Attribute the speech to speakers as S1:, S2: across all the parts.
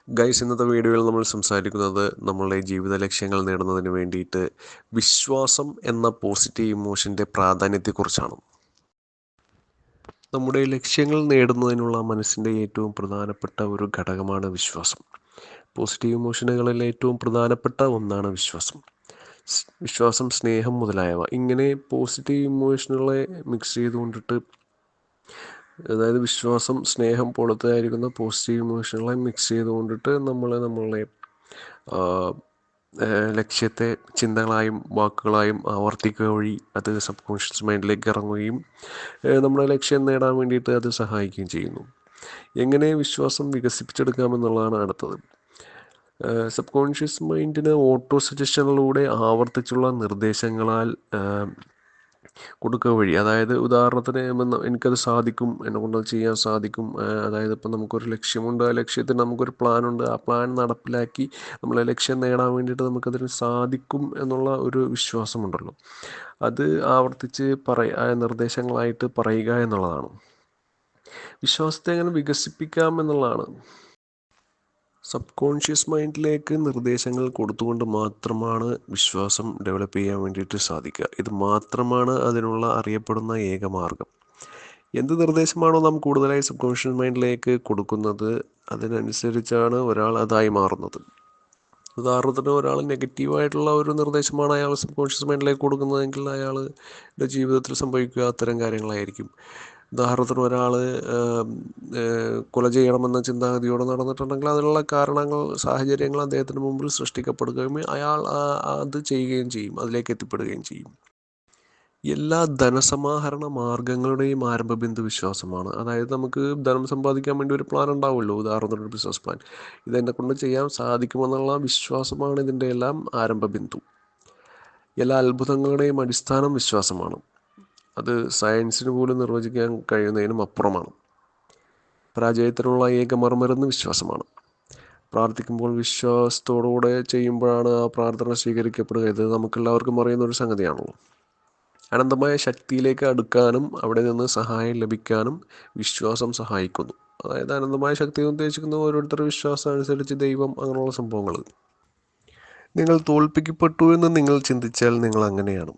S1: Guys, ഇന്നത്തെ വീഡിയോയിൽ നമ്മൾ സംസാരിക്കുന്നത് നമ്മളുടെ ജീവിത ലക്ഷ്യങ്ങൾ നേടുന്നതിന് വേണ്ടിയിട്ട് വിശ്വാസം എന്ന പോസിറ്റീവ് ഇമോഷൻ്റെ പ്രാധാന്യത്തെക്കുറിച്ചാണ്. നമ്മുടെ ലക്ഷ്യങ്ങൾ നേടുന്നതിനുള്ള മനസ്സിൻ്റെ ഏറ്റവും പ്രധാനപ്പെട്ട ഒരു ഘടകമാണ് വിശ്വാസം. പോസിറ്റീവ് ഇമോഷനുകളിൽ ഏറ്റവും പ്രധാനപ്പെട്ട ഒന്നാണ് വിശ്വാസം. വിശ്വാസം, സ്നേഹം മുതലായവ ഇങ്ങനെ പോസിറ്റീവ് ഇമോഷനുകളെ മിക്സ് ചെയ്തുകൊണ്ടിട്ട്, അതായത് വിശ്വാസം, സ്നേഹം പോലത്തെയായിരിക്കുന്ന പോസിറ്റീവ് ഇമോഷനുകളെ മിക്സ് ചെയ്തുകൊണ്ടിട്ട് നമ്മളുടെ ലക്ഷ്യത്തെ ചിന്തകളായും വാക്കുകളായും ആവർത്തിക്കുക വഴി അത് സബ് കോൺഷ്യസ് മൈൻഡിലേക്ക് ഇറങ്ങുകയും നമ്മുടെ ലക്ഷ്യം നേടാൻ വേണ്ടിയിട്ട് അത് സഹായിക്കുകയും ചെയ്യുന്നു. എങ്ങനെ വിശ്വാസം വികസിപ്പിച്ചെടുക്കാമെന്നുള്ളതാണ് അടുത്തത്. സബ് കോൺഷ്യസ് മൈൻഡിന് ഓട്ടോ സജഷനിലൂടെ ആവർത്തിച്ചുള്ള നിർദ്ദേശങ്ങളാൽ കൊടുക്കുക വഴി, അതായത് ഉദാഹരണത്തിന് എനിക്കത് സാധിക്കും, എന്നെ കൊണ്ടത് ചെയ്യാൻ സാധിക്കും, അതായത് ഇപ്പം നമുക്കൊരു ലക്ഷ്യമുണ്ട്, ആ ലക്ഷ്യത്തിന് നമുക്കൊരു പ്ലാനുണ്ട്, ആ പ്ലാൻ നടപ്പിലാക്കി നമ്മളെ ലക്ഷ്യം നേടാൻ വേണ്ടിയിട്ട് നമുക്കതിന് സാധിക്കും എന്നുള്ള ഒരു വിശ്വാസമുണ്ടല്ലോ, അത് ആവർത്തിച്ച് നിർദ്ദേശങ്ങളായിട്ട് പറയുക എന്നുള്ളതാണ്. വിശ്വാസത്തെ എങ്ങനെ വികസിപ്പിക്കാം എന്നുള്ളതാണ്. സബ് കോൺഷ്യസ് മൈൻഡിലേക്ക് നിർദ്ദേശങ്ങൾ കൊടുത്തുകൊണ്ട് മാത്രമാണ് വിശ്വാസം ഡെവലപ്പ് ചെയ്യാൻ വേണ്ടിയിട്ട് സാധിക്കുക. ഇത് മാത്രമാണ് അതിനുള്ള അറിയപ്പെടുന്ന ഏക മാർഗം. എന്ത് നിർദ്ദേശമാണോ നാം കൂടുതലായി സബ് കോൺഷ്യസ് മൈൻഡിലേക്ക് കൊടുക്കുന്നത്, അതിനനുസരിച്ചാണ് ഒരാൾ അതായി മാറുന്നത്. ഉദാഹരണത്തിന്, ഒരാൾ നെഗറ്റീവായിട്ടുള്ള ഒരു നിർദ്ദേശമാണ് അയാൾ സബ് കോൺഷ്യസ് മൈൻഡിലേക്ക് കൊടുക്കുന്നതെങ്കിൽ അയാളുടെ ജീവിതത്തിൽ സംഭവിക്കുക അത്തരം കാര്യങ്ങളായിരിക്കും. ഉദാഹരണത്തിന്, ഒരാൾ കൊല ചെയ്യണമെന്ന ചിന്താഗതിയോടെ നടന്നിട്ടുണ്ടെങ്കിൽ അതിനുള്ള കാരണങ്ങൾ, സാഹചര്യങ്ങൾ അദ്ദേഹത്തിന് മുമ്പിൽ സൃഷ്ടിക്കപ്പെടുകയും അയാൾ അത് ചെയ്യുകയും ചെയ്യും, അതിലേക്ക് എത്തിപ്പെടുകയും ചെയ്യും. എല്ലാ ധനസമാഹരണ മാർഗങ്ങളുടെയും ആരംഭബിന്ദു വിശ്വാസമാണ്. അതായത് നമുക്ക് ധനം സമ്പാദിക്കാൻ വേണ്ടി ഒരു പ്ലാൻ ഉണ്ടാവുമല്ലോ, ഉദാഹരണത്തിന് ഒരു ബിസിനസ് പ്ലാൻ. ഇതെന്നെ കൊണ്ട് ചെയ്യാൻ സാധിക്കുമെന്നുള്ള വിശ്വാസമാണ് ഇതിൻ്റെ എല്ലാം ആരംഭബിന്ദു. എല്ലാ അത്ഭുതങ്ങളുടെയും അടിസ്ഥാനം വിശ്വാസമാണ്. അത് സയൻസിന് പോലും നിർവചിക്കാൻ കഴിയുന്നതിനും അപ്പുറമാണ്. പരാജയത്തിനുള്ള ഏക മറുമരുന്ന് വിശ്വാസമാണ്. പ്രാർത്ഥിക്കുമ്പോൾ വിശ്വാസത്തോടുകൂടെ ചെയ്യുമ്പോഴാണ് ആ പ്രാർത്ഥന സ്വീകരിക്കപ്പെടുക. ഇത് നമുക്കെല്ലാവർക്കും അറിയുന്ന ഒരു സംഗതിയാണല്ലോ. അനന്തമായ ശക്തിയിലേക്ക് അടുക്കാനും അവിടെ നിന്ന് സഹായം ലഭിക്കാനും വിശ്വാസം സഹായിക്കുന്നു. അതായത് അനന്തമായ ശക്തി ഉദ്ദേശിക്കുന്ന ഓരോരുത്തരുടെ വിശ്വാസം അനുസരിച്ച് ദൈവം, അങ്ങനെയുള്ള സംഭവങ്ങൾ. നിങ്ങൾ തോൽപ്പിക്കപ്പെട്ടു എന്ന് നിങ്ങൾ ചിന്തിച്ചാൽ നിങ്ങൾ അങ്ങനെയാണ്.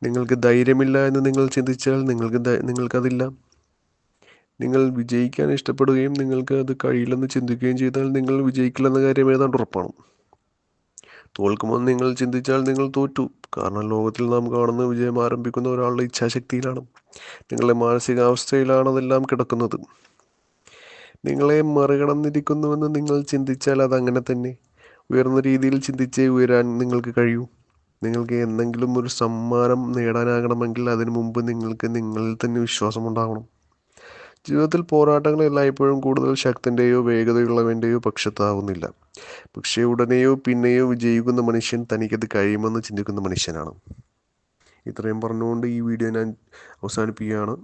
S1: നിങ്ങൾക്ക് ധൈര്യമില്ല എന്ന് നിങ്ങൾ ചിന്തിച്ചാൽ നിങ്ങൾക്കതില്ല. നിങ്ങൾ വിജയിക്കാൻ ഇഷ്ടപ്പെടുകയും നിങ്ങൾക്ക് അത് കഴിയില്ലെന്ന് ചിന്തിക്കുകയും ചെയ്താൽ നിങ്ങൾ വിജയിക്കില്ലെന്ന കാര്യം ഏതാണ്ട് ഉറപ്പാണ്. തോൽക്കുമെന്ന് നിങ്ങൾ ചിന്തിച്ചാൽ നിങ്ങൾ തോറ്റു. കാരണം ലോകത്തിൽ നാം കാണുന്ന വിജയം ആരംഭിക്കുന്ന ഒരാളുടെ ഇച്ഛാശക്തിയിലാണ്. നിങ്ങളുടെ മാനസികാവസ്ഥയിലാണ് അതെല്ലാം കിടക്കുന്നത്. നിങ്ങളെ മറികടന്നിരിക്കുന്നുവെന്ന് നിങ്ങൾ ചിന്തിച്ചാൽ അതങ്ങനെ തന്നെ. ഉയർന്ന രീതിയിൽ ചിന്തിച്ചേ ഉയരാൻ നിങ്ങൾക്ക് കഴിയൂ. നിങ്ങൾക്ക് എന്തെങ്കിലും ഒരു സമ്മാനം നേടാനാകണമെങ്കിൽ അതിനു മുമ്പ് നിങ്ങൾക്ക് നിങ്ങളിൽ തന്നെ വിശ്വാസമുണ്ടാകണം. ജീവിതത്തിൽ പോരാട്ടങ്ങൾ എല്ലായ്പ്പോഴും കൂടുതൽ ശക്തൻ്റെയോ വേഗതയുള്ളവൻ്റെയോ പക്ഷത്താവുന്നില്ല. പക്ഷേ ഉടനെയോ പിന്നെയോ വിജയിക്കുന്ന മനുഷ്യൻ തനിക്കത് കഴിയുമെന്ന് ചിന്തിക്കുന്ന മനുഷ്യനാണ്. ഇത്രയും പറഞ്ഞുകൊണ്ട് ഈ വീഡിയോ ഞാൻ അവസാനിപ്പിക്കുകയാണ്.